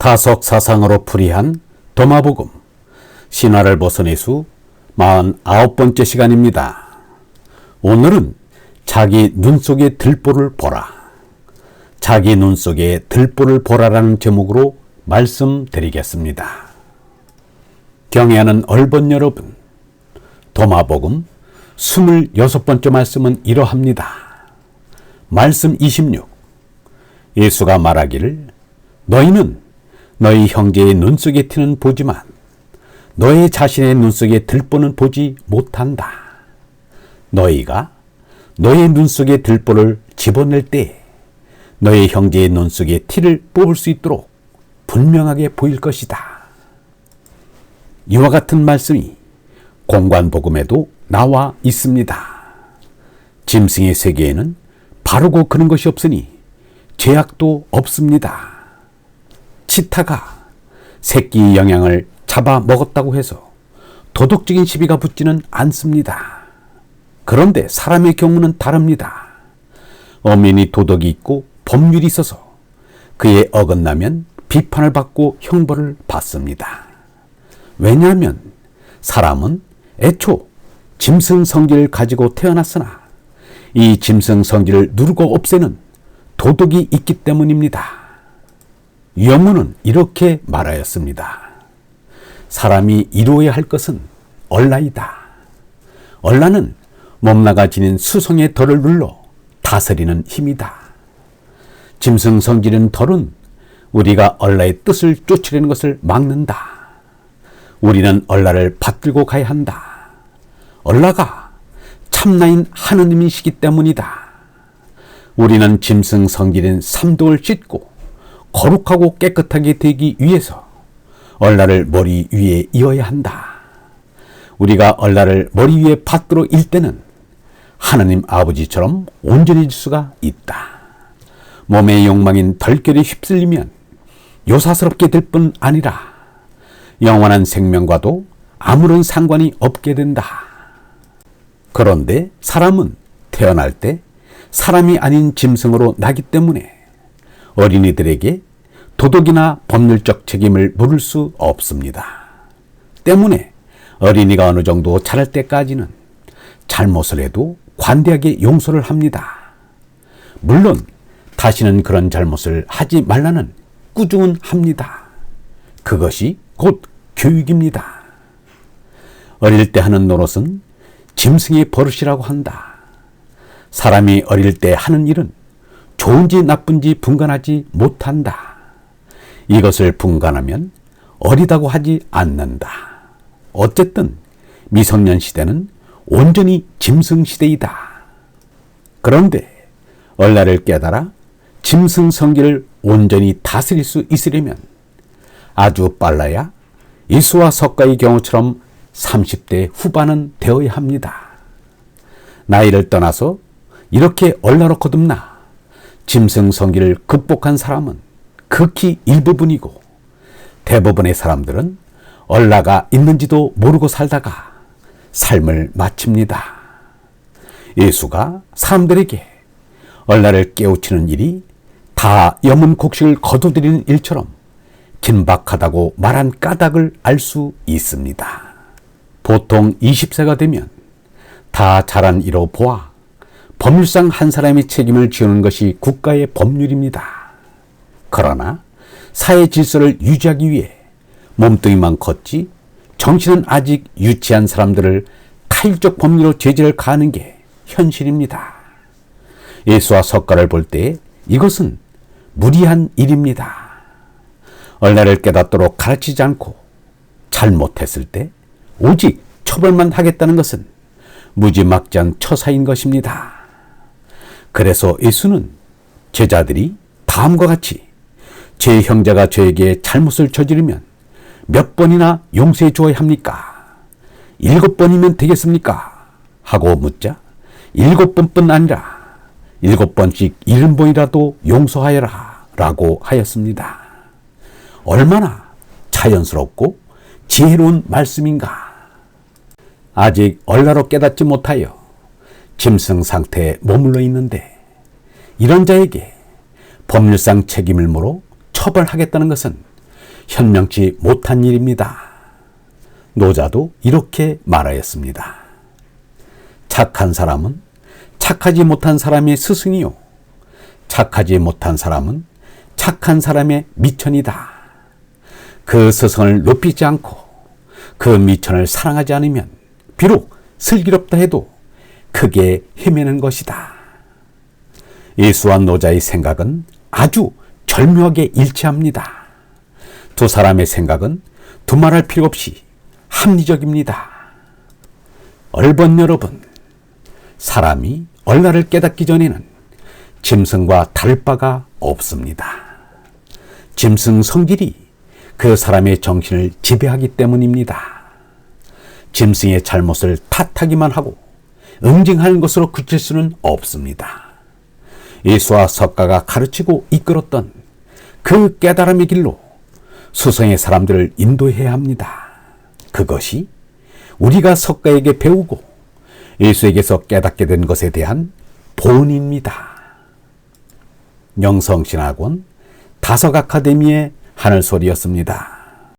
타석 사상으로 풀이한 도마복음 신화를 벗어내수 49번째 시간입니다. 오늘은 자기 눈 속의 들보를 보라, 자기 눈 속의 들보를 보라라는 제목으로 말씀드리겠습니다. 경애하는 얼번 여러분, 도마복음 26번째 말씀은 이러합니다. 말씀 26. 예수가 말하기를 너희는 너희 형제의 눈 속에 티는 보지만 너희 자신의 눈 속에 들보는 보지 못한다. 너희가 너희 눈 속에 들보를 집어낼 때 너희 형제의 눈 속에 티를 뽑을 수 있도록 분명하게 보일 것이다. 이와 같은 말씀이 공관복음에도 나와 있습니다. 짐승의 세계에는 바르고 그런 것이 없으니 죄악도 없습니다. 치타가 새끼 영양을 잡아먹었다고 해서 도덕적인 시비가 붙지는 않습니다. 그런데 사람의 경우는 다릅니다. 엄연히 도덕이 있고 법률이 있어서 그에 어긋나면 비판을 받고 형벌을 받습니다. 왜냐하면 사람은 애초 짐승 성질을 가지고 태어났으나 이 짐승 성질을 누르고 없애는 도덕이 있기 때문입니다. 여문은 이렇게 말하였습니다. 사람이 이루어야 할 것은 얼라이다. 얼라는 몸나가 지닌 수성의 덫을 눌러 다스리는 힘이다. 짐승 성질은 덫은 우리가 얼라의 뜻을 쫓으려는 것을 막는다. 우리는 얼라를 받들고 가야 한다. 얼라가 참나인 하느님이시기 때문이다. 우리는 짐승 성질인 삼독을 찢고 거룩하고 깨끗하게 되기 위해서 얼라를 머리 위에 이어야 한다. 우리가 얼라를 머리 위에 받들어 일 때는 하나님 아버지처럼 온전해질 수가 있다. 몸의 욕망인 덜결에 휩쓸리면 요사스럽게 될 뿐 아니라 영원한 생명과도 아무런 상관이 없게 된다. 그런데 사람은 태어날 때 사람이 아닌 짐승으로 나기 때문에 어린이들에게 도덕이나 법률적 책임을 물을 수 없습니다. 때문에 어린이가 어느 정도 자랄 때까지는 잘못을 해도 관대하게 용서를 합니다. 물론 다시는 그런 잘못을 하지 말라는 꾸중은 합니다. 그것이 곧 교육입니다. 어릴 때 하는 노릇은 짐승의 버릇이라고 한다. 사람이 어릴 때 하는 일은 좋은지 나쁜지 분간하지 못한다. 이것을 분간하면 어리다고 하지 않는다. 어쨌든 미성년 시대는 온전히 짐승 시대이다. 그런데 얼라를 깨달아 짐승 성질을 온전히 다스릴 수 있으려면 아주 빨라야 예수와 석가의 경우처럼 30대 후반은 되어야 합니다. 나이를 떠나서 이렇게 얼라로 거듭나 짐승 성질을 극복한 사람은 극히 일부분이고 대부분의 사람들은 얼라가 있는지도 모르고 살다가 삶을 마칩니다. 예수가 사람들에게 얼라를 깨우치는 일이 다 염은 곡식을 거두드리는 일처럼 긴박하다고 말한 까닭을 알 수 있습니다. 보통 20세가 되면 다 자란 이로 보아 법률상 한 사람의 책임을 지우는 것이 국가의 법률입니다. 그러나 사회 질서를 유지하기 위해 몸뚱이만 컸지 정신은 아직 유치한 사람들을 타일적 법률로 제재를 가하는 게 현실입니다. 예수와 석가를 볼 때 이것은 무리한 일입니다. 얼라를 깨닫도록 가르치지 않고 잘못했을 때 오직 처벌만 하겠다는 것은 무지막지한 처사인 것입니다. 그래서 예수는 제자들이 다음과 같이 제 형제가 저에게 잘못을 저지르면 몇 번이나 용서해 주어야 합니까? 7번이면 되겠습니까? 하고 묻자 7번뿐 아니라 7번씩 70번이라도 용서하여라 라고 하였습니다. 얼마나 자연스럽고 지혜로운 말씀인가. 아직 얼라로 깨닫지 못하여 짐승 상태에 머물러 있는데 이런 자에게 법률상 책임을 물어 처벌하겠다는 것은 현명치 못한 일입니다. 노자도 이렇게 말하였습니다. 착한 사람은 착하지 못한 사람의 스승이요, 착하지 못한 사람은 착한 사람의 미천이다. 그 스승을 높이지 않고 그 미천을 사랑하지 않으면 비록 슬기롭다 해도 크게 헤매는 것이다. 예수와 노자의 생각은 아주 절묘하게 일치합니다. 두 사람의 생각은 두말할 필요 없이 합리적입니다. 얼번 여러분, 사람이 얼라를 깨닫기 전에는 짐승과 다를 바가 없습니다. 짐승 성질이 그 사람의 정신을 지배하기 때문입니다. 짐승의 잘못을 탓하기만 하고 응징하는 것으로 그칠 수는 없습니다. 예수와 석가가 가르치고 이끌었던 그 깨달음의 길로 수성의 사람들을 인도해야 합니다. 그것이 우리가 석가에게 배우고 예수에게서 깨닫게 된 것에 대한 본입니다. 영성신학원 다석아카데미의 하늘소리였습니다.